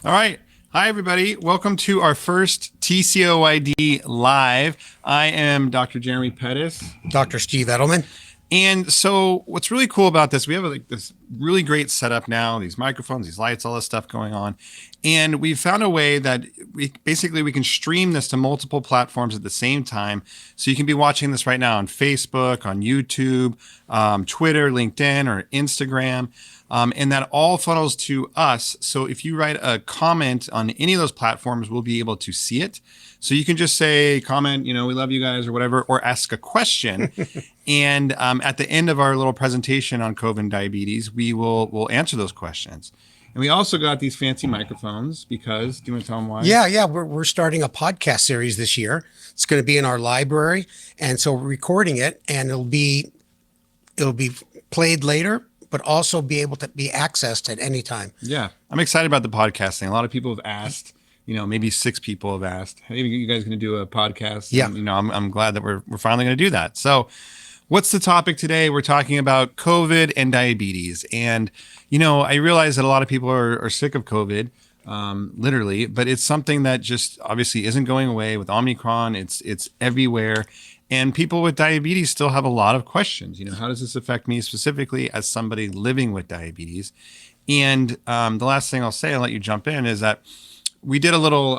All right. Hi, everybody. Welcome to our first TCOYD Live. I am Dr. Jeremy Pettus. Dr. Steve Edelman. And so what's really cool about this, we have this really great setup now, these microphones, these lights, all this stuff going on. And we've found a way that we can stream this to multiple platforms at the same time. So you can be watching this right now on Facebook, on YouTube, Twitter, LinkedIn, or Instagram. And that all funnels to us. So if you write a comment on any of those platforms, we'll be able to see it. So you can just say, comment, we love you guys or whatever, or ask a question. And at the end of our little presentation on COVID and diabetes, we'll answer those questions. And we also got these fancy microphones because, do you want to tell them why? Yeah. We're starting a podcast series this year. It's going to be in our library. And so we're recording it, and it'll be played later, but also be able to be accessed at any time. Yeah. I'm excited about the podcasting. A lot of people have asked, maybe 6 people have asked, hey, you guys going to do a podcast? Yeah. And, I'm glad that we're finally going to do that. So what's the topic today? We're talking about COVID and diabetes. And, I realize that a lot of people are sick of COVID, literally, but it's something that just obviously isn't going away with Omicron. It's everywhere. And people with diabetes still have a lot of questions. How does this affect me specifically as somebody living with diabetes? And the last thing I'll say, I'll let you jump in, is that we did a little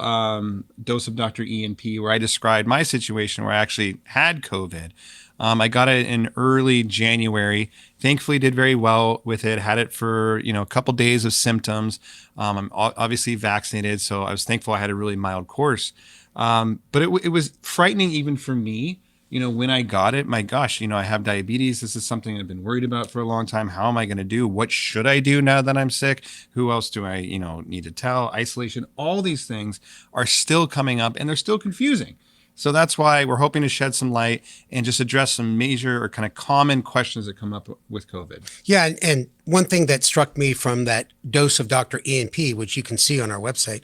dose of Dr. E&P where I described my situation where I actually had COVID. I got it in early January. Thankfully, did very well with it. Had it for a couple days of symptoms. I'm obviously vaccinated, so I was thankful I had a really mild course. But it was frightening even for me. When I got it, my gosh, I have diabetes. This is something I've been worried about for a long time. How am I going to do? What should I do now that I'm sick? Who else do I, need to tell? Isolation, all these things are still coming up and they're still confusing. So that's why we're hoping to shed some light and just address some major or kind of common questions that come up with COVID. Yeah. And one thing that struck me from that dose of Dr. E&P, which you can see on our website,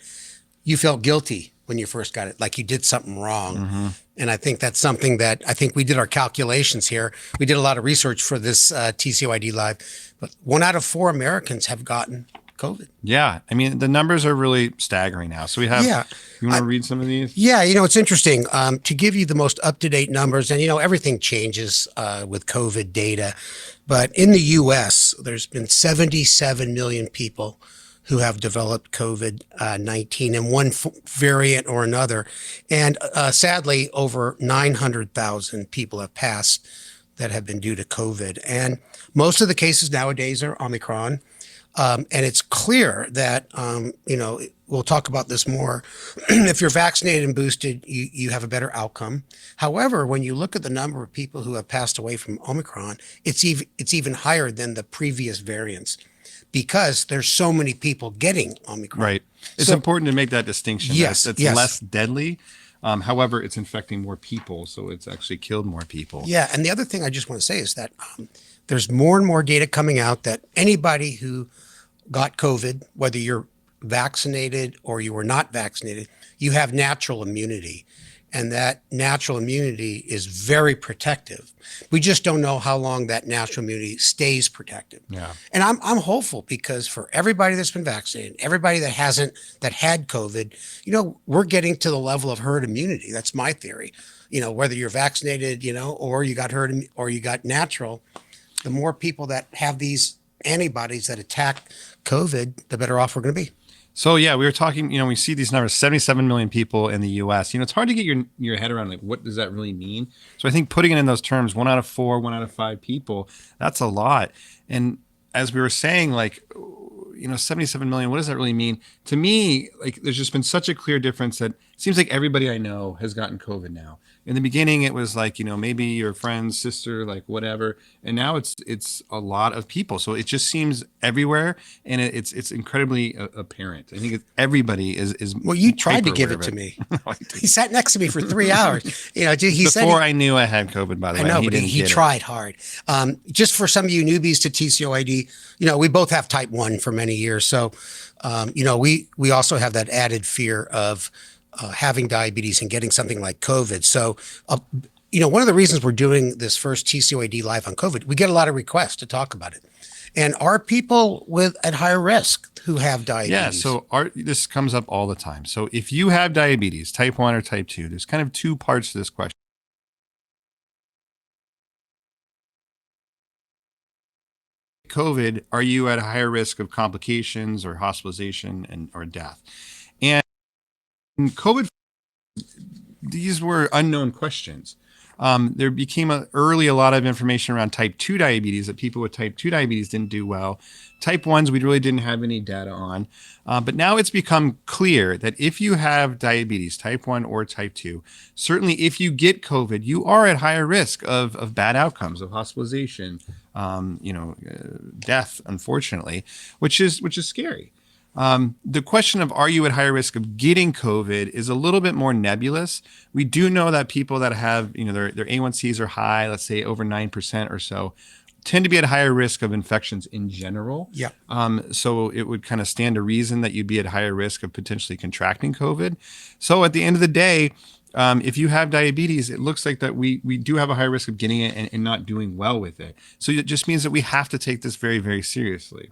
you felt guilty when you first got it, like you did something wrong. Mm-hmm. And I think that's something that I think we did our calculations here. We did a lot of research for this TCOYD Live, but 1 out of 4 Americans have gotten COVID. Yeah. I mean, the numbers are really staggering now. So we have, you want to read some of these? Yeah. It's interesting to give you the most up-to-date numbers, and, everything changes with COVID data. But in the US, there's been 77 million people who have developed COVID-19 in one variant or another. And sadly, over 900,000 people have passed that have been due to COVID. And most of the cases nowadays are Omicron. And it's clear that, we'll talk about this more. If you're vaccinated and boosted, you have a better outcome. However, when you look at the number of people who have passed away from Omicron, it's even higher than the previous variants, because there's so many people getting Omicron. Right. It's important to make that distinction. Yes. It's less deadly. However, it's infecting more people, so it's actually killed more people. Yeah. And the other thing I just want to say is that there's more and more data coming out that anybody who got COVID, whether you're vaccinated or you were not vaccinated, you have natural immunity. And that natural immunity is very protective. We just don't know how long that natural immunity stays protective. Yeah. And I'm hopeful, because for everybody that's been vaccinated, everybody that had COVID, we're getting to the level of herd immunity. That's my theory. Whether you're vaccinated, or you got herd or you got natural, the more people that have these antibodies that attack COVID, the better off we're going to be. So yeah, we were talking, we see these numbers, 77 million people in the US. It's hard to get your head around, like, what does that really mean? So I think putting it in those terms, 1 out of 4, 1 out of 5 people, that's a lot. And as we were saying, 77 million, what does that really mean? To me, there's just been such a clear difference that it seems like everybody I know has gotten COVID now. In the beginning, it was maybe your friend's sister, whatever. And now it's a lot of people. So it just seems everywhere, and it's incredibly apparent. I think everybody is. Well, you tried to give it to me. He sat next to me for 3 hours. Before I knew I had COVID, by the way. I know, but he tried hard. Just for some of you newbies to TCOYD, we both have type 1 for many years. So, we also have that added fear of having diabetes and getting something like COVID. So one of the reasons we're doing this first TCOYD live on COVID, we get a lot of requests to talk about it. And are people at higher risk who have diabetes? Yeah, so this comes up all the time. So if you have diabetes, type 1 or type 2, there's kind of two parts to this question. COVID, are you at a higher risk of complications or hospitalization or death? And COVID, these were unknown questions. There became a lot of information around type 2 diabetes, that people with type 2 diabetes didn't do well. Type 1s, we really didn't have any data on. But now it's become clear that if you have diabetes, type 1 or type 2, certainly if you get COVID, you are at higher risk of bad outcomes, of hospitalization, death, unfortunately, which is scary. The question of are you at higher risk of getting COVID is a little bit more nebulous. We do know that people that have, their A1Cs are high, let's say over 9% or so, tend to be at higher risk of infections in general. Yeah. So it would kind of stand to reason that you'd be at higher risk of potentially contracting COVID. So at the end of the day, if you have diabetes, it looks like that we do have a higher risk of getting it and not doing well with it. So it just means that we have to take this very, very seriously.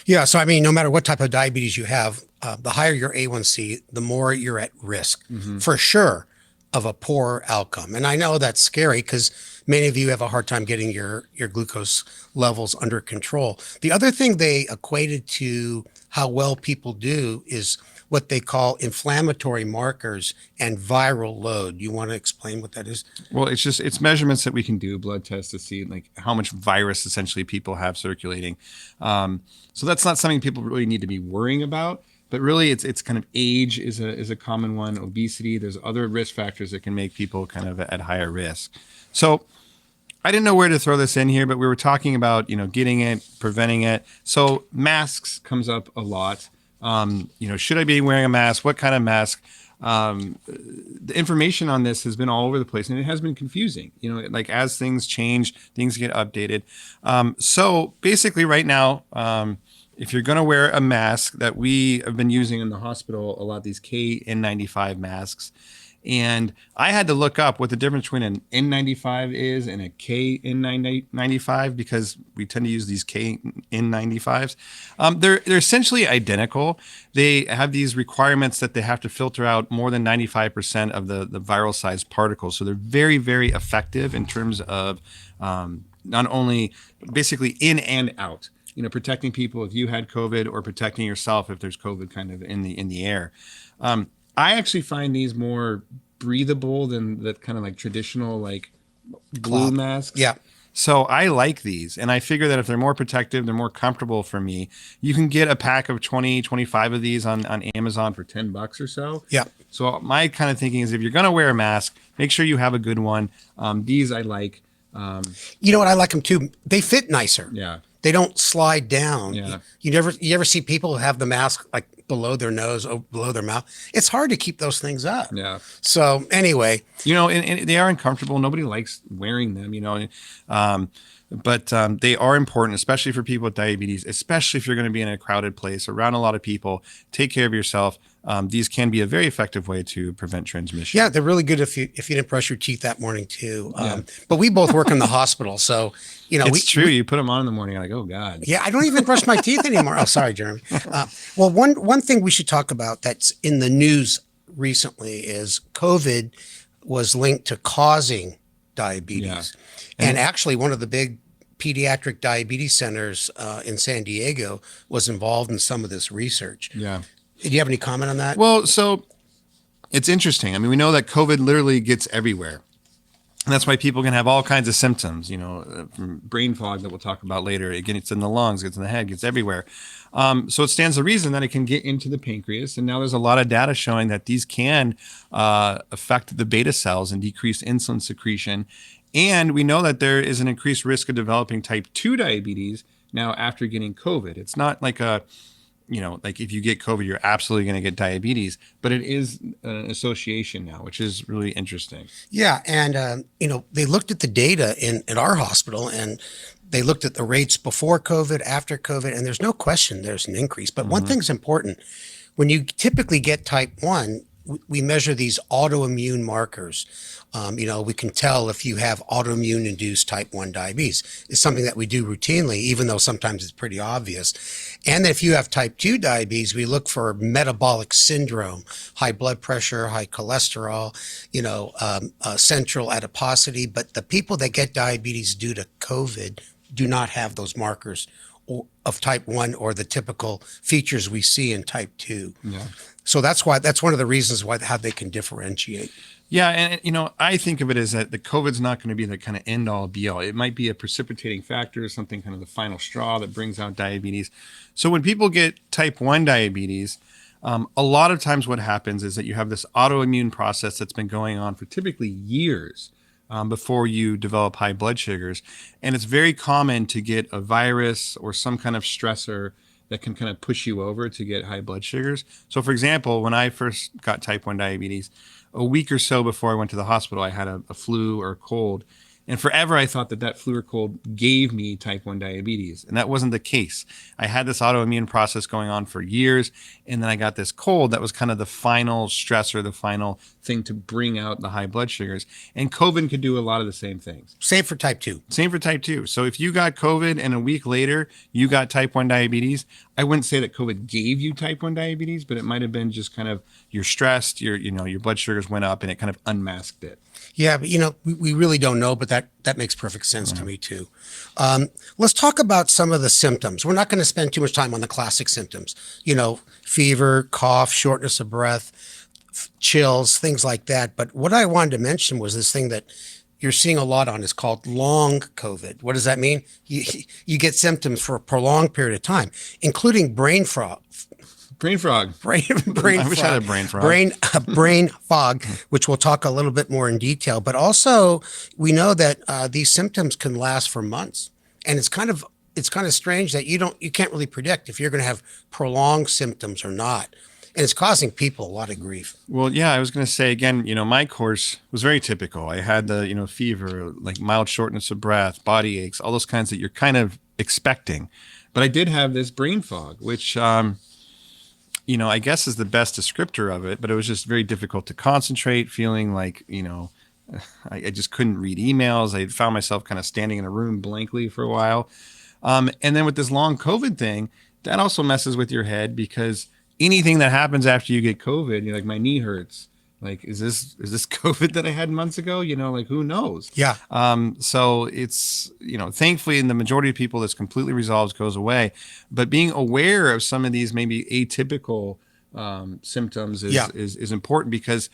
Yeah. So, no matter what type of diabetes you have, the higher your A1C, the more you're at risk, for sure, of a poor outcome. And I know that's scary because many of you have a hard time getting your glucose levels under control. The other thing they equated to how well people do is what they call inflammatory markers and viral load. You want to explain what that is? Well, it's measurements that we can do, blood tests, to see like how much virus essentially people have circulating. So that's not something people really need to be worrying about. But really, it's kind of age is a common one, obesity. There's other risk factors that can make people kind of at higher risk. So I didn't know where to throw this in here, but we were talking about, getting it, preventing it. So masks comes up a lot. Should I be wearing a mask? What kind of mask? The information on this has been all over the place, and it has been confusing. Like as things change, things get updated. So basically right now, if you're going to wear a mask that we have been using in the hospital, a lot, these KN95 masks, and I had to look up what the difference between an N95 is and a KN95 because we tend to use these KN95s. They're essentially identical. They have these requirements that they have to filter out more than 95% of the viral sized particles. So they're very, very effective in terms of not only basically in and out, protecting people if you had COVID or protecting yourself if there's COVID kind of in the air. I actually find these more breathable than the kind of like traditional like blue masks. Yeah. So I like these, and I figure that if they're more protective, they're more comfortable for me. You can get a pack of 20, 25 of these on Amazon for $10 or so. Yeah. So my kind of thinking is if you're going to wear a mask, make sure you have a good one. These I like. You know what? I like them too. They fit nicer. Yeah. They don't slide down. Yeah. You ever see people who have the mask like below their nose or below their mouth? It's hard to keep those things up. Yeah. So anyway, and they are uncomfortable. Nobody likes wearing them, but they are important, especially for people with diabetes, especially if you're going to be in a crowded place around a lot of people. Take care of yourself. These can be a very effective way to prevent transmission. Yeah, they're really good if you didn't brush your teeth that morning too. But we both work in the hospital, so it's true. You put them on in the morning, like, oh God. Yeah, I don't even brush my teeth anymore. Oh, sorry, Jeremy. Well, one thing we should talk about that's in the news recently is COVID was linked to causing diabetes, Yeah. and actually one of the big pediatric diabetes centers in San Diego was involved in some of this research. Yeah. Do you have any comment on that? Well, so it's interesting. I mean, we know that COVID literally gets everywhere. And that's why people can have all kinds of symptoms, from brain fog that we'll talk about later. Again, it's in the lungs, it's in the head, gets everywhere. So it stands to reason that it can get into the pancreas. And now there's a lot of data showing that these can affect the beta cells and decrease insulin secretion. And we know that there is an increased risk of developing type 2 diabetes now after getting COVID. It's not like like if you get COVID, you're absolutely going to get diabetes, but it is an association now, which is really interesting. Yeah. And, they looked at the data in our hospital and they looked at the rates before COVID, after COVID, and there's no question there's an increase. But one thing's important. When you typically get type 1, we measure these autoimmune markers. We can tell if you have autoimmune induced type 1 diabetes. It's something that we do routinely, even though sometimes it's pretty obvious. And if you have type 2 diabetes, we look for metabolic syndrome, high blood pressure, high cholesterol, central adiposity. But the people that get diabetes due to COVID do not have those markers of type 1 or the typical features we see in type 2. Yeah. So that's one of the reasons how they can differentiate. Yeah, and I think of it as that the COVID's not going to be the kind of end all be all. It might be a precipitating factor, something kind of the final straw that brings out diabetes. So when people get type 1 diabetes, a lot of times what happens is that you have this autoimmune process that's been going on for typically years before you develop high blood sugars. And it's very common to get a virus or some kind of stressor that can kind of push you over to get high blood sugars. So for example, when I first got type 1 diabetes, a week or so before I went to the hospital, I had a flu or a cold. And forever, I thought that flu or cold gave me type 1 diabetes. And that wasn't the case. I had this autoimmune process going on for years. And then I got this cold that was kind of the final stressor, the final thing to bring out the high blood sugars. And COVID could do a lot of the same things. Same for type 2. Same for type 2. So if you got COVID and a week later you got type 1 diabetes, I wouldn't say that COVID gave you type 1 diabetes, but it might have been just kind of you're stressed, your blood sugars went up and it kind of unmasked it. Yeah, but we really don't know, but that makes perfect sense to me too. Let's talk about some of the symptoms. We're not going to spend too much time on the classic symptoms. Fever, cough, shortness of breath, chills, things like that. But what I wanted to mention was this thing that you're seeing a lot on is called long COVID. What does that mean? You get symptoms for a prolonged period of time, including brain fog. Brain frog. Brain I wish I had a brain frog. Brain fog, which we'll talk a little bit more in detail. But also, we know that these symptoms can last for months, and it's kind of strange that you can't really predict if you're going to have prolonged symptoms or not, and it's causing people a lot of grief. Well, yeah, I was going to say again, my course was very typical. I had the fever, like mild shortness of breath, body aches, all those kinds that you're kind of expecting, but I did have this brain fog, which I guess is the best descriptor of it, but it was just very difficult to concentrate, feeling like, I just couldn't read emails. I found myself kind of standing in a room blankly for a while. And then with this long COVID thing, that also messes with your head because anything that happens after you get COVID, you're like, my knee hurts. Like, is this COVID that I had months ago? Who knows? Yeah. So it's, thankfully in the majority of people, this completely resolves, goes away. But being aware of some of these maybe atypical symptoms is important because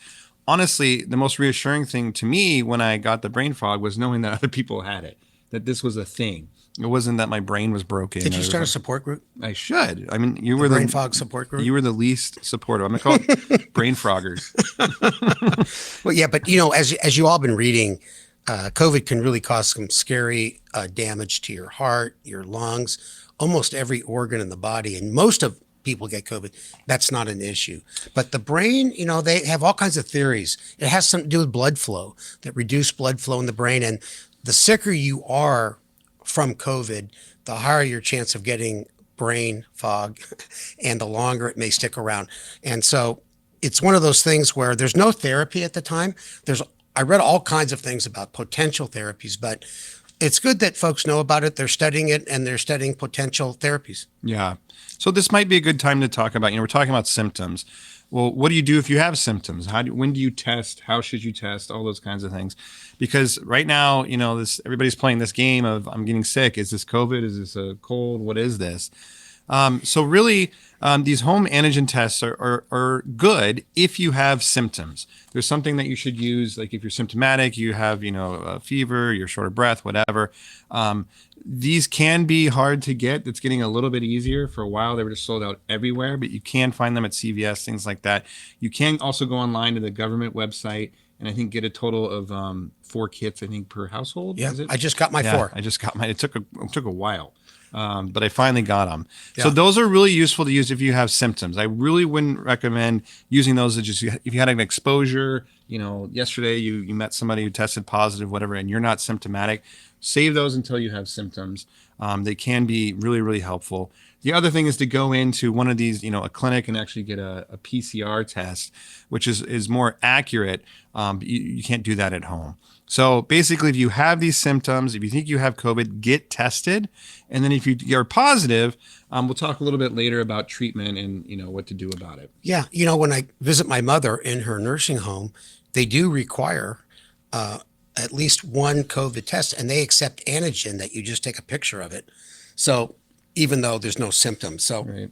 honestly, the most reassuring thing to me when I got the brain fog was knowing that other people had it, that this was a thing. It wasn't that my brain was broken. Did you start a support group? I should. I mean, you were the brain fog support group. You were the least supportive. I'm gonna call it brain froggers. Well, yeah, but as you all been reading, COVID can really cause some scary damage to your heart, your lungs, almost every organ in the body, and most of people get COVID. That's not an issue. But the brain, they have all kinds of theories. It has something to do with blood flow, that reduced blood flow in the brain, and the sicker you are from COVID, the higher your chance of getting brain fog and the longer it may stick around. And so it's one of those things where there's no therapy at the time. I read all kinds of things about potential therapies, but it's good that folks know about it. They're studying it and they're studying potential therapies. Yeah. So this might be a good time to talk about, we're talking about symptoms. Well, what do you do if you have symptoms? When do you test? How should you test? All those kinds of things. Because right now, everybody's playing this game of I'm getting sick. Is this COVID? Is this a cold? What is this? So really, these home antigen tests are good if you have symptoms. There's something that you should use, like if you're symptomatic, you have, a fever, you're short of breath, whatever. These can be hard to get. It's getting a little bit easier. For a while, they were just sold out everywhere, but you can find them at CVS, things like that. You can also go online to the government website and I think get a total of 4 kits, I think, per household. Yeah, is it? I just got my 4. I just got mine. It took a while. But I finally got them. Yeah. So those are really useful to use if you have symptoms. I really wouldn't recommend using those if you had an exposure, yesterday you met somebody who tested positive, whatever, and you're not symptomatic. Save those until you have symptoms. They can be really, really helpful. The other thing is to go into one of these, a clinic and actually get a PCR test, which is more accurate. You can't do that at home. So basically, if you have these symptoms, if you think you have COVID, get tested. And then if you are positive, we'll talk a little bit later about treatment and, what to do about it. Yeah. When I visit my mother in her nursing home, they do require at least one COVID test, and they accept antigen that you just take a picture of it. So even though there's no symptoms. So right.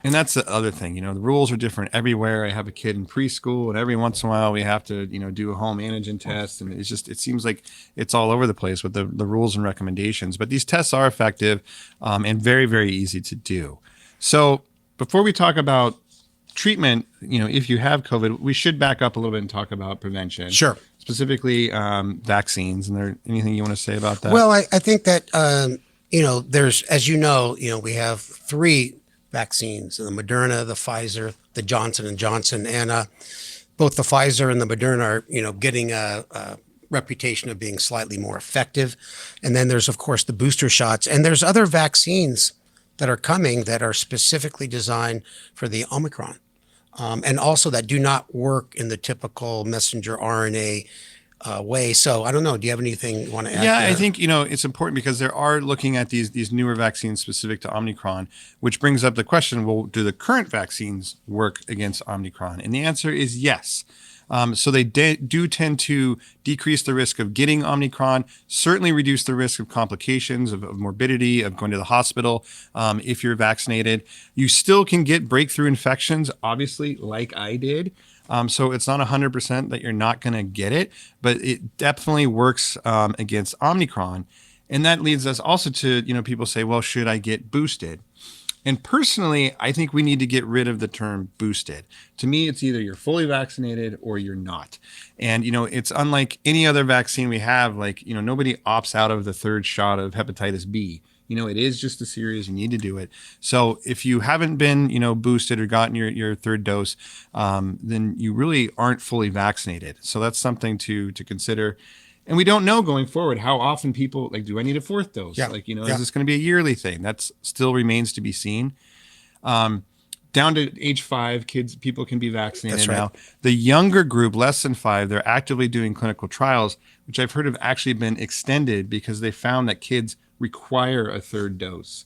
And that's the other thing, the rules are different everywhere. I have a kid in preschool, and every once in a while we have to, do a home antigen test. And it seems like it's all over the place with the rules and recommendations. But these tests are effective and very, very easy to do. So before we talk about treatment, if you have COVID, we should back up a little bit and talk about prevention. Sure. Specifically vaccines. And there anything you want to say about that? Well, I think that, there's, as we have 3 vaccines: the Moderna, the Pfizer, the Johnson & Johnson, and both the Pfizer and the Moderna are, getting a reputation of being slightly more effective. And then there's, of course, the booster shots. And there's other vaccines that are coming that are specifically designed for the Omicron, and also that do not work in the typical messenger RNA way. So I don't know. Do you have anything you want to add? Yeah, there? I think, it's important because they are looking at these newer vaccines specific to Omicron, which brings up the question, well, do the current vaccines work against Omicron? And the answer is yes. So they do tend to decrease the risk of getting Omicron, certainly reduce the risk of complications, of morbidity, of going to the hospital if you're vaccinated. You still can get breakthrough infections, obviously, like I did. So it's not 100% that you're not going to get it, but it definitely works against Omicron. And that leads us also to, people say, well, should I get boosted? And personally, I think we need to get rid of the term boosted. To me, it's either you're fully vaccinated or you're not. And, it's unlike any other vaccine we have, nobody opts out of the 3rd shot of hepatitis B. It is just a series. You need to do it. So if you haven't been, boosted or gotten your 3rd dose, then you really aren't fully vaccinated. So that's something to consider. And we don't know going forward how often people do I need a 4th dose? Yeah. Is this going to be a yearly thing? That still remains to be seen. Down to age 5, people can be vaccinated now. Right. The younger group, less than 5, they're actively doing clinical trials, which I've heard have actually been extended because they found that kids require a 3rd dose.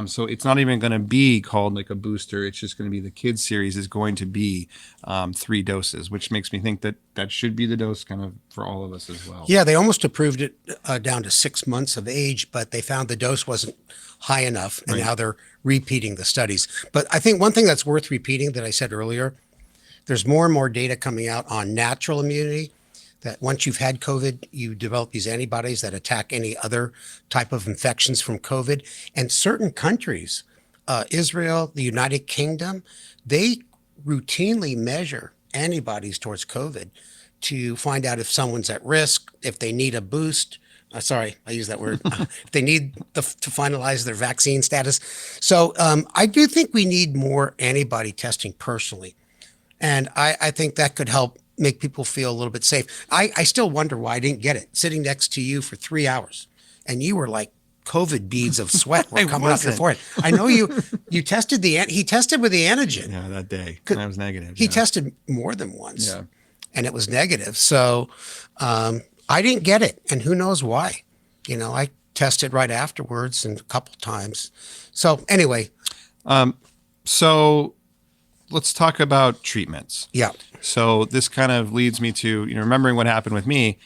So it's not even going to be called like a booster. It's just going to be the kids series is going to be 3 doses, which makes me think that should be the dose kind of for all of us as well. Yeah, they almost approved it down to 6 months of age, but they found the dose wasn't high enough, and now they're repeating the studies. But I think one thing that's worth repeating that I said earlier, there's more and more data coming out on natural immunity, that once you've had COVID, you develop these antibodies that attack any other type of infections from COVID. And certain countries, Israel, the United Kingdom, they routinely measure antibodies towards COVID to find out if someone's at risk, if they need a boost. Sorry, I use that word. If they need to finalize their vaccine status. So I do think we need more antibody testing personally. And I think that could help make people feel a little bit safe. I still wonder why I didn't get it. Sitting next to you for 3 hours, and you were like COVID beads of sweat were coming off your forehead. I know you tested he tested with the antigen. Yeah, that day. And I was negative. He tested more than once. Yeah. And it was negative. So I didn't get it. And who knows why? I tested right afterwards and a couple times. So anyway. So let's talk about treatments. Yeah. So this kind of leads me to, remembering what happened with me,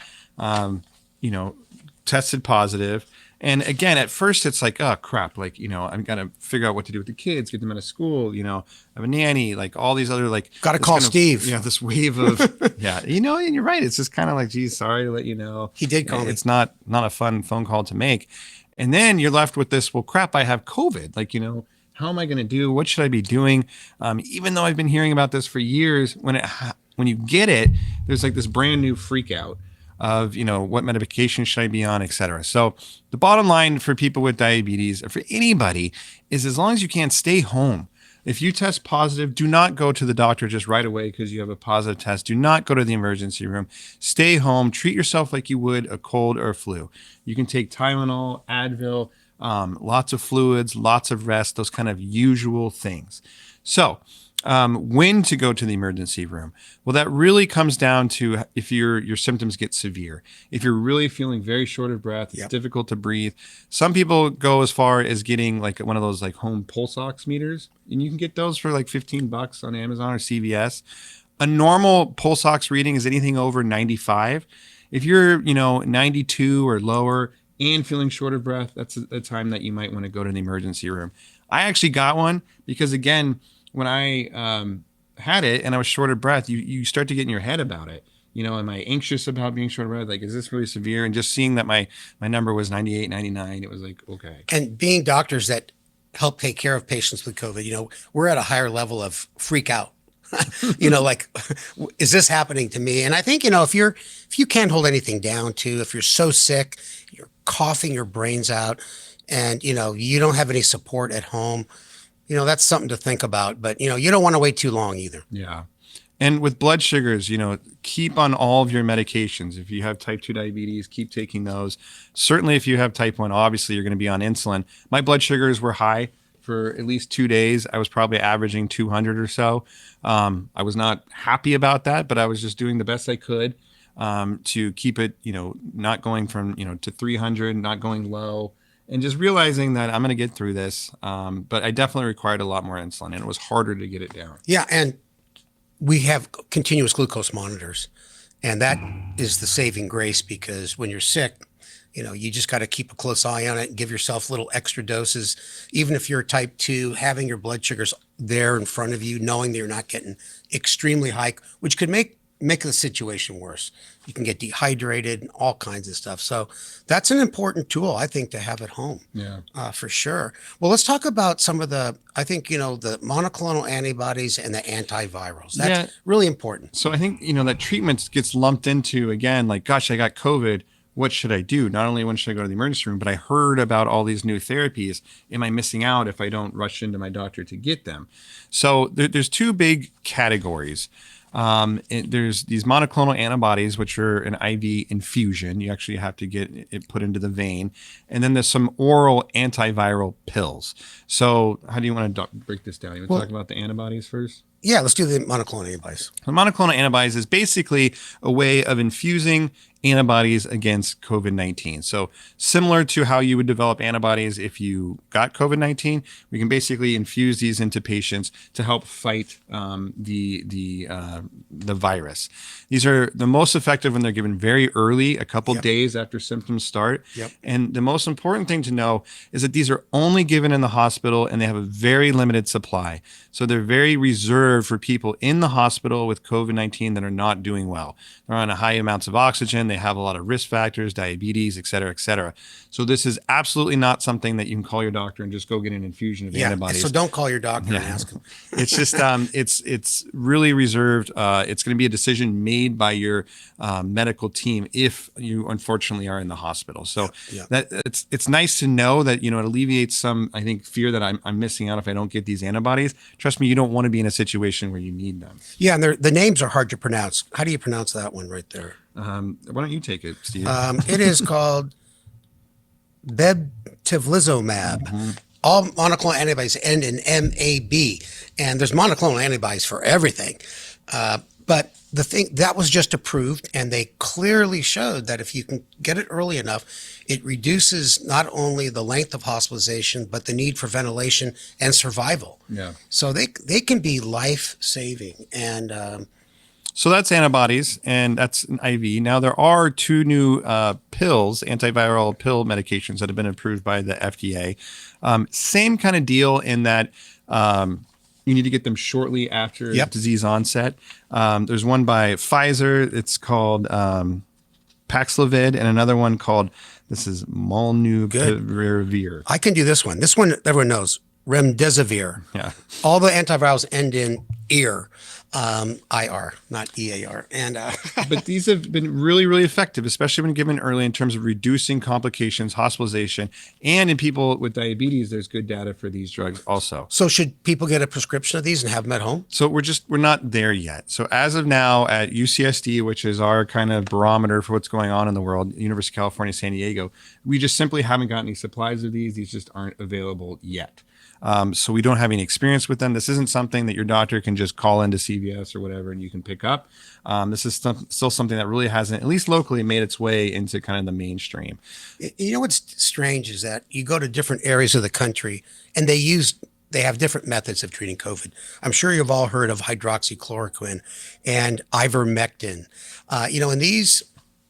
tested positive. And again, at first it's like, oh crap, I'm gonna figure out what to do with the kids, get them out of school, I have a nanny, all these other got to call Steve. This wave of, yeah, and you're right. It's just kind of like, geez, sorry to let you know. He did call me. It's not a fun phone call to make. And then you're left with this, well, crap, I have COVID. How am I going to do? What should I be doing? Even though I've been hearing about this for years, when you get it, there's this brand new freak out of, what medication should I be on, et cetera. So the bottom line for people with diabetes, or for anybody, is as long as you can, stay home. If you test positive, do not go to the doctor just right away because you have a positive test. Do not go to the emergency room. Stay home. Treat yourself like you would a cold or a flu. You can take Tylenol, Advil, lots of fluids, lots of rest, those kind of usual things. So when to go to the emergency room? Well, that really comes down to if your symptoms get severe. If you're really feeling very short of breath, it's difficult to breathe. Some people go as far as getting like one of those like home pulse ox meters, and you can get those for like $15 on Amazon or CVS. A normal pulse ox reading is anything over 95. If you're, 92 or lower and feeling short of breath, that's a time that you might want to go to the emergency room. I actually got one because, again, when I had it and I was short of breath, you start to get in your head about it. Am I anxious about being short of breath? Like, is this really severe? And just seeing that my number was 98, 99, it was like, okay. And being doctors that help take care of patients with COVID, we're at a higher level of freak out. Like, is this happening to me? And I think, if you can't hold anything down too, if you're so sick, you're coughing your brains out and, you don't have any support at home, that's something to think about. But, you don't want to wait too long either. Yeah. And with blood sugars, keep on all of your medications. If you have type 2 diabetes, keep taking those. Certainly if you have type 1, obviously you're going to be on insulin. My blood sugars were high for at least 2 days. I was probably averaging 200 or so. I was not happy about that, but I was just doing the best I could to keep it, not going from, to 300, not going low, and just realizing that I'm going to get through this. But I definitely required a lot more insulin, and it was harder to get it down. Yeah, and we have continuous glucose monitors, and that is the saving grace because when you're sick, you just got to keep a close eye on it and give yourself little extra doses. Even if you're type 2, having your blood sugars there in front of you, knowing that you're not getting extremely high, which could make the situation worse. You can get dehydrated and all kinds of stuff. So that's an important tool, I think, to have at home. Yeah, for sure. Well, let's talk about some of the monoclonal antibodies and the antivirals. That's really important. So I think, that treatment gets lumped into, again, like, gosh, I got COVID. What should I do? Not only when should I go to the emergency room, but I heard about all these new therapies. Am I missing out if I don't rush into my doctor to get them? So there's two big categories. There's these monoclonal antibodies, which are an IV infusion. You actually have to get it put into the vein. And then there's some oral antiviral pills. So how do you want to break this down? You want to talk about the antibodies first? Yeah, let's do the monoclonal antibodies. The monoclonal antibodies is basically a way of infusing antibodies against COVID-19. So similar to how you would develop antibodies if you got COVID-19, we can basically infuse these into patients to help fight the virus. These are the most effective when they're given very early, a couple days after symptoms start. And the most important thing to know is that these are only given in the hospital and they have a very limited supply. So they're very reserved for people in the hospital with COVID-19 that are not doing well. They're on high amounts of oxygen. They have a lot of risk factors, diabetes, et cetera, et cetera. So this is absolutely not something that you can call your doctor and just go get an infusion of antibodies. So don't call your doctor and ask him. It's just, it's really reserved. It's going to be a decision made by your medical team if you unfortunately are in the hospital. So that it's nice to know that, it alleviates some, I think, fear that I'm missing out if I don't get these antibodies. Trust me, you don't want to be in a situation where you need them. Yeah, and the names are hard to pronounce. How do you pronounce that one right there? Why don't you take it, Steve? It is called bebtelovimab. All monoclonal antibodies end in MAB, and there's monoclonal antibodies for everything. But the thing that was just approved, and they clearly showed that if you can get it early enough, it reduces not only the length of hospitalization, but the need for ventilation and survival. Yeah. So they can be life-saving. And so that's antibodies, and that's an IV. Now, there are two new pills, antiviral pill medications that have been approved by the FDA. Same kind of deal in that you need to get them shortly after disease onset. There's one by Pfizer. It's called Paxlovid, and another one called, this is Molnupiravir. I can do this one. This one everyone knows, remdesivir. Yeah. All the antivirals end in IR, IR, not EAR. And But these have been really, really effective, especially when given early in terms of reducing complications, hospitalization, and in people with diabetes, there's good data for these drugs also. so should people get a prescription of these and have them at home? So we're not there yet. So as of now at UCSD, which is our kind of barometer for what's going on in the world, University of California, San Diego, we just simply haven't gotten any supplies of these. These just aren't available yet. So we don't have any experience with them. This isn't something that your doctor can just call into CVS or whatever and you can pick up. This is still something that really hasn't, at least locally, made its way into kind of the mainstream. You know what's strange is that you go to different areas of the country and they have different methods of treating COVID. I'm sure you've all heard of hydroxychloroquine and ivermectin. And these,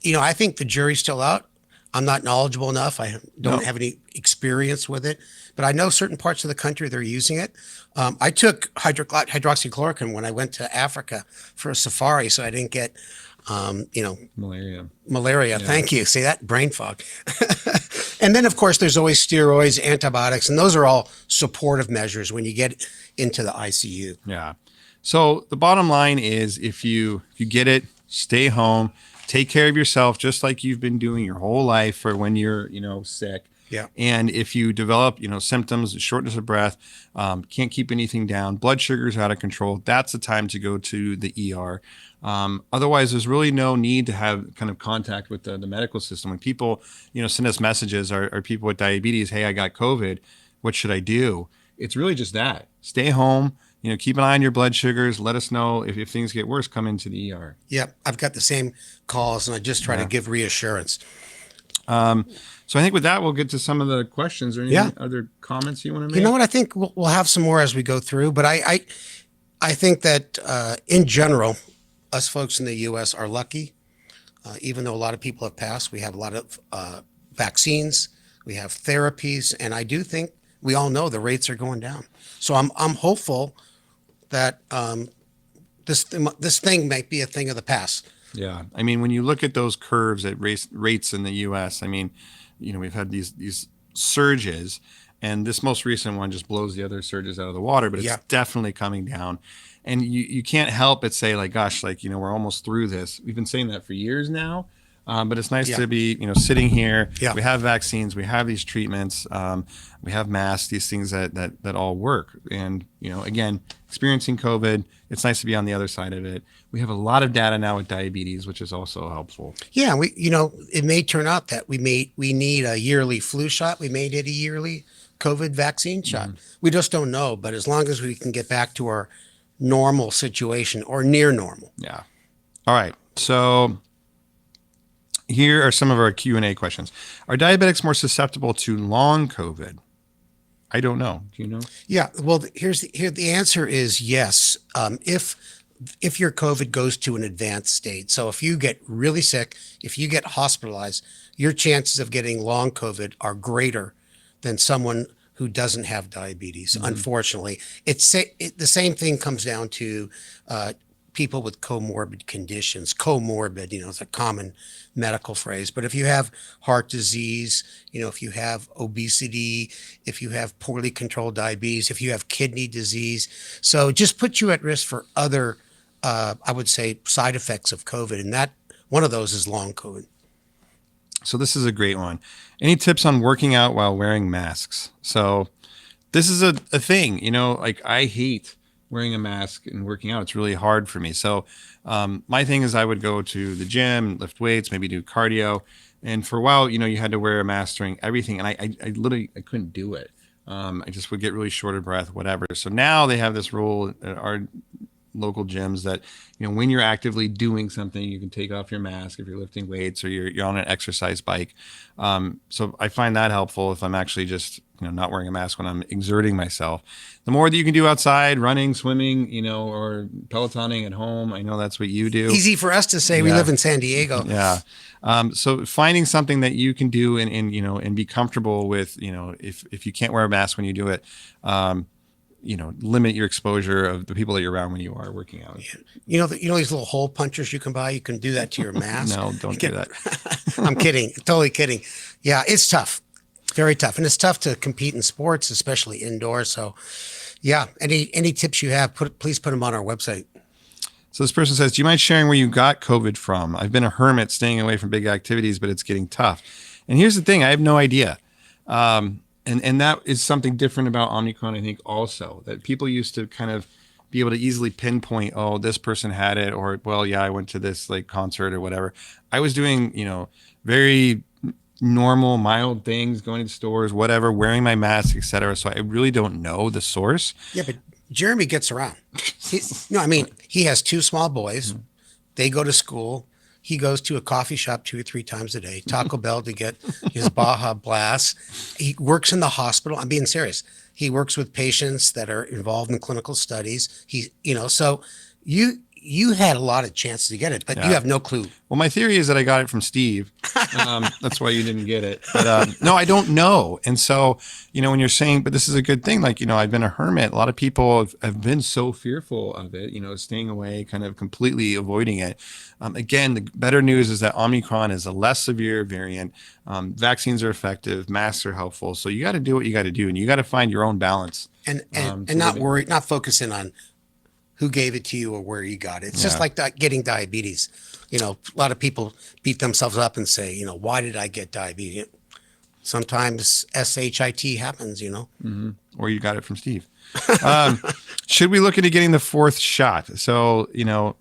I think the jury's still out. I'm not knowledgeable enough. I don't have any experience with it, but I know certain parts of the country they're using it. I took hydroxychloroquine when I went to Africa for a safari, so I didn't get, Malaria. malaria. Yeah. Thank you. See that? Brain fog. And then, of course, there's always steroids, antibiotics, and those are all supportive measures when you get into the ICU. Yeah. So the bottom line is if you get it, stay home, take care of yourself just like you've been doing your whole life for when you're, sick. Yeah. And if you develop, symptoms, shortness of breath, can't keep anything down, blood sugar's out of control, that's the time to go to the ER. Otherwise, there's really no need to have kind of contact with the medical system. When people, send us messages, or people with diabetes, hey, I got COVID, what should I do? It's really just that. Stay home, keep an eye on your blood sugars. Let us know if things get worse, come into the ER. Yep. I've got the same calls and I just try to give reassurance. So I think with that, we'll get to some of the questions or any other comments you want to make. You know what? I think we'll have some more as we go through, but I think that in general, us folks in the U.S. are lucky. Even though a lot of people have passed, we have a lot of vaccines, we have therapies, and I do think we all know the rates are going down. So I'm hopeful that this thing might be a thing of the past. Yeah. I mean, when you look at those curves at rates in the U.S., I mean, we've had these surges, and this most recent one just blows the other surges out of the water, but it's definitely coming down. And you can't help but say, like, gosh, we're almost through this. We've been saying that for years now. But it's nice to be, sitting here. Yeah. We have vaccines, we have these treatments, we have masks, these things that all work. And, again, experiencing COVID, it's nice to be on the other side of it. We have a lot of data now with diabetes, which is also helpful. Yeah, it may turn out that we need a yearly flu shot. We may need a yearly COVID vaccine shot. We just don't know. But as long as we can get back to our normal situation or near normal. Yeah. All right. So here are some of our Q&A questions. Are diabetics more susceptible to long COVID? I don't know. Do you know? Yeah. Well, the answer is yes. If your COVID goes to an advanced state, so if you get really sick, if you get hospitalized, your chances of getting long COVID are greater than someone who doesn't have diabetes. Unfortunately, the same thing comes down to people with comorbid conditions. Comorbid, it's a common medical phrase. But if you have heart disease, if you have obesity, if you have poorly controlled diabetes, if you have kidney disease, so it just puts you at risk for other, I would say, side effects of COVID. And that one of those is long COVID. So this is a great one. Any tips on working out while wearing masks? So this is a thing, I hate wearing a mask and working out. It's really hard for me. So my thing is I would go to the gym, lift weights, maybe do cardio. And for a while, you had to wear a mask during everything. And I literally couldn't do it. I just would get really short of breath, whatever. So now they have this rule at our local gyms that, when you're actively doing something, you can take off your mask if you're lifting weights or you're on an exercise bike. So I find that helpful if I'm actually just, not wearing a mask when I'm exerting myself. The more that you can do outside, running, swimming, or Pelotoning at home, I know that's what you do. Easy for us to say. We live in San Diego. Yeah. So finding something that you can do and be comfortable with, if you can't wear a mask when you do it, limit your exposure of the people that you're around when you are working out. These little hole punchers you can buy. You can do that to your mask. No, don't do that. I'm kidding. Totally kidding. Yeah, it's tough. Very tough. And it's tough to compete in sports, especially indoors. So, Yeah. Any tips you have, please put them on our website. So this person says, do you mind sharing where you got COVID from? I've been a hermit staying away from big activities, but it's getting tough. And here's the thing, I have no idea. And that is something different about Omicron, I think, also, that people used to kind of be able to easily pinpoint, oh, this person had it, or, well, yeah, I went to this like concert or whatever. I was doing, very normal, mild things, going to stores, whatever, wearing my mask, etc. So I really don't know the source. Yeah, but Jeremy gets around. No, I mean, he has two small boys. They go to school. He goes to a coffee shop 2 or 3 times a day, Taco Bell to get his Baja Blast. He works in the hospital. I'm being serious. He works with patients that are involved in clinical studies. So you had a lot of chances to get it, but you have no clue. Well, my theory is that I got it from Steve. That's why you didn't get it. But no, I don't know. And so, when you're saying, but this is a good thing, like, I've been a hermit. A lot of people have been so fearful of it, staying away, kind of completely avoiding it. Again, the better news is that Omicron is a less severe variant. Vaccines are effective. Masks are helpful. So you got to do what you got to do, and you got to find your own balance. And not focusing on who gave it to you or where you got it. It's just like getting diabetes. A lot of people beat themselves up and say, why did I get diabetes? Sometimes SHIT happens, Mm-hmm. Or you got it from Steve. Should we look into getting the 4th shot? So,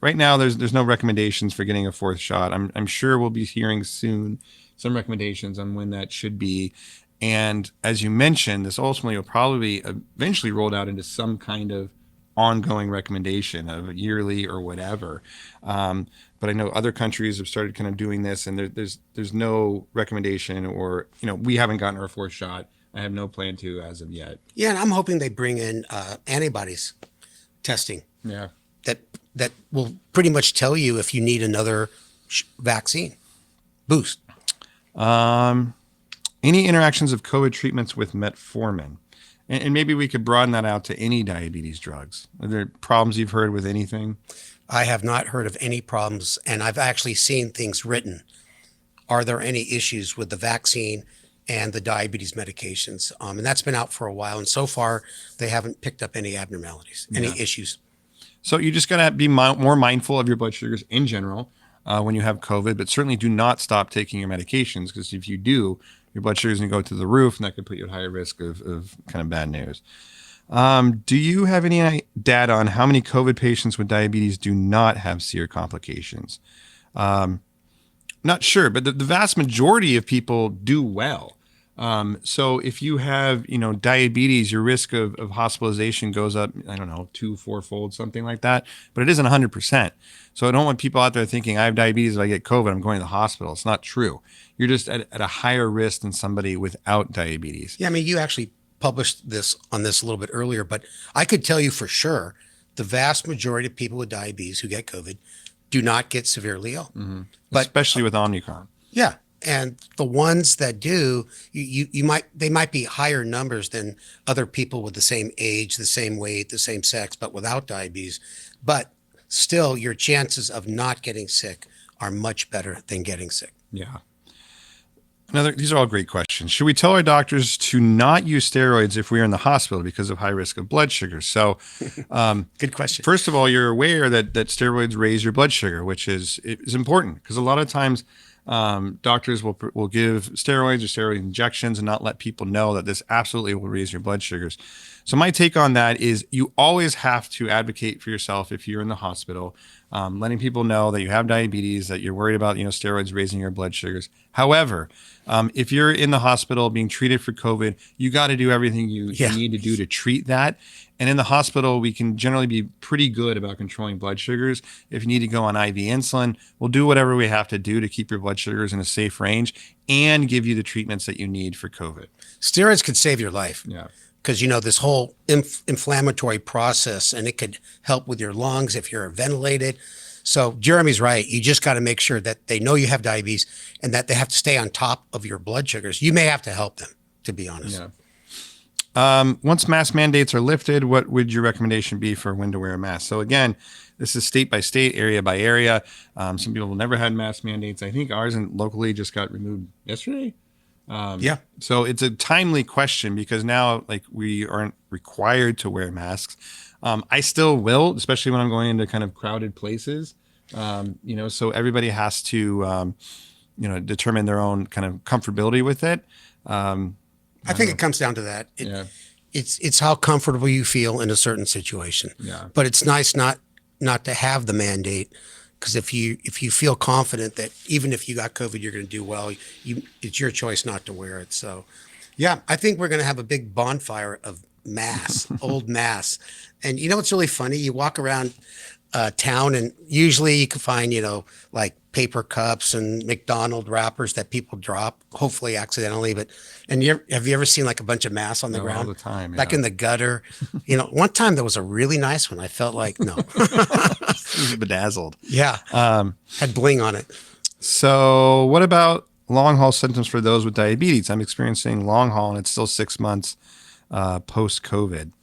right now there's no recommendations for getting a 4th shot. I'm sure we'll be hearing soon some recommendations on when that should be. And as you mentioned, this ultimately will probably eventually rolled out into some kind of ongoing recommendation of yearly or whatever. But I know other countries have started kind of doing this, and there's no recommendation, or, we haven't gotten our 4th shot. I have no plan to as of yet. Yeah, and I'm hoping they bring in antibodies testing. Yeah. That will pretty much tell you if you need another vaccine boost. Any interactions of COVID treatments with metformin? And maybe we could broaden that out to any diabetes drugs. Are there problems you've heard with anything? I have not heard of any problems, and I've actually seen things written. Are there any issues with the vaccine and the diabetes medications? And that's been out for a while, and so far they haven't picked up any abnormalities, any issues. So you just got to be more mindful of your blood sugars in general when you have COVID, but certainly do not stop taking your medications, because if you do, your blood sugar is going to go to the roof, and that could put you at higher risk of kind of bad news. Do you have any data on how many COVID patients with diabetes do not have severe complications? Not sure, but the vast majority of people do well. So if you have, diabetes, your risk of hospitalization goes up, 2-4-fold, something like that, but it isn't 100%. So I don't want people out there thinking I have diabetes. If I get COVID, I'm going to the hospital. It's not true. You're just at a higher risk than somebody without diabetes. Yeah. I mean, you actually published on this a little bit earlier, but I could tell you for sure, the vast majority of people with diabetes who get COVID do not get severely ill. Mm-hmm. But especially with Omicron. Yeah. And the ones that do, they might be higher numbers than other people with the same age, the same weight, the same sex, but without diabetes. But still, your chances of not getting sick are much better than getting sick. Yeah. These are all great questions. Should we tell our doctors to not use steroids if we are in the hospital because of high risk of blood sugar? So, good question. First of all, you're aware that steroids raise your blood sugar, which is important, because a lot of times doctors will give steroids or steroid injections and not let people know that this absolutely will raise your blood sugars. So my take on that is you always have to advocate for yourself if you're in the hospital, letting people know that you have diabetes, that you're worried about steroids raising your blood sugars. However, if you're in the hospital being treated for COVID, you got to do everything you need to do to treat that. And in the hospital, we can generally be pretty good about controlling blood sugars. If you need to go on IV insulin, we'll do whatever we have to do to keep your blood sugars in a safe range and give you the treatments that you need for COVID. Steroids could save your life. Yeah. Because, this whole inflammatory process, and it could help with your lungs if you're ventilated. So Jeremy's right. You just got to make sure that they know you have diabetes and that they have to stay on top of your blood sugars. You may have to help them, to be honest. Yeah. Once mask mandates are lifted, what would your recommendation be for when to wear a mask? So again, this is state by state, area by area. Some people never had mask mandates. I think ours locally just got removed yesterday. Yeah. So it's a timely question because now like we aren't required to wear masks. I still will, especially when I'm going into kind of crowded places. So everybody has to, determine their own kind of comfortability with it. I think it comes down to that. Yeah. It's how comfortable you feel in a certain situation. Yeah. But it's nice not to have the mandate, because if you feel confident that even if you got COVID, you're going to do well, it's your choice not to wear it. So, yeah, I think we're going to have a big bonfire of old masks. And you know what's really funny? You walk around town, and usually you can find, like paper cups and McDonald wrappers that people drop, hopefully accidentally. But have you ever seen like a bunch of masks on the ground? All the time, Like yeah. in the gutter. One time there was a really nice one. I felt like, no. Bedazzled. Yeah. Had bling on it. So what about long haul symptoms for those with diabetes? I'm experiencing long haul and it's still 6 months post COVID.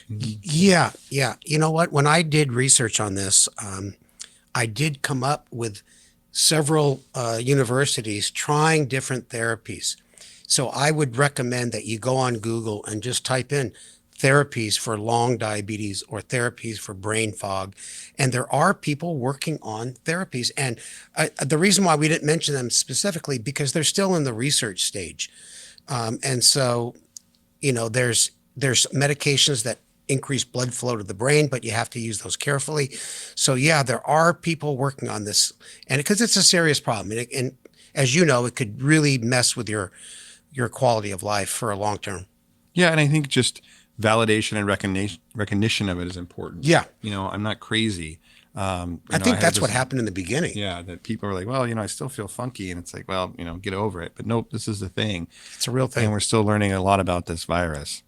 Yeah. Yeah. You know what? When I did research on this, I did come up with several universities trying different therapies. So I would recommend that you go on Google and just type in therapies for long diabetes or therapies for brain fog. And there are people working on therapies. And the reason why we didn't mention them specifically, because they're still in the research stage. And so, there's medications that increase blood flow to the brain, but you have to use those carefully. So yeah, there are people working on this, and because it's a serious problem. And as you know, it could really mess with your quality of life for a long term. Yeah. And I think just validation and recognition of it is important. Yeah. I'm not crazy. I think that's what happened in the beginning. Yeah. That people are like, well, I still feel funky. And it's like, well, get over it. But nope, this is the thing. It's a real thing. And we're still learning a lot about this virus.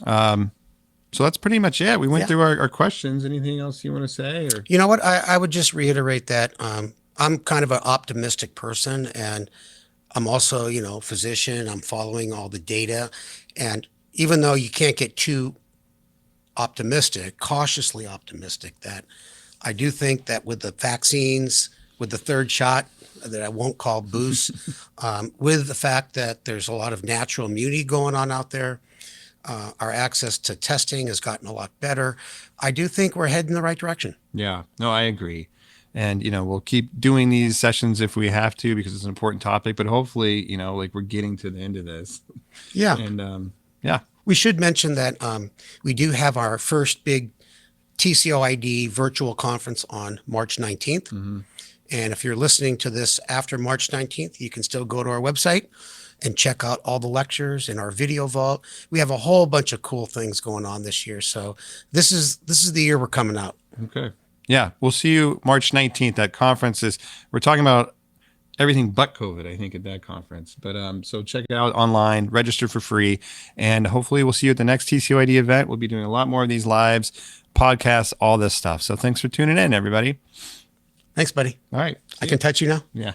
So that's pretty much it. We went through our questions. Anything else you want to say? Or You know what? I would just reiterate that I'm kind of an optimistic person, and I'm also, physician. I'm following all the data. And even though you can't get too optimistic, cautiously optimistic, that I do think that with the vaccines, with the third shot that I won't call boosts, with the fact that there's a lot of natural immunity going on out there, our access to testing has gotten a lot better. I do think we're heading in the right direction. yeah, no, I agree. And, we'll keep doing these sessions if we have to, because it's an important topic, but hopefully, like we're getting to the end of this. Yeah. And, yeah. We should mention that we do have our first big TCOYD virtual conference on March 19th. Mm-hmm. And if you're listening to this after March 19th, you can still go to our website and check out all the lectures in our video vault. We have a whole bunch of cool things going on this year. So this is the year we're coming out. Okay. Yeah. We'll see you March 19th at conferences. We're talking about everything but COVID, I think, at that conference. But so check it out online, register for free, and hopefully we'll see you at the next TCOYD event. We'll be doing a lot more of these lives, podcasts, all this stuff. So thanks for tuning in, everybody. Thanks, buddy. All right. I can touch you now? Yeah.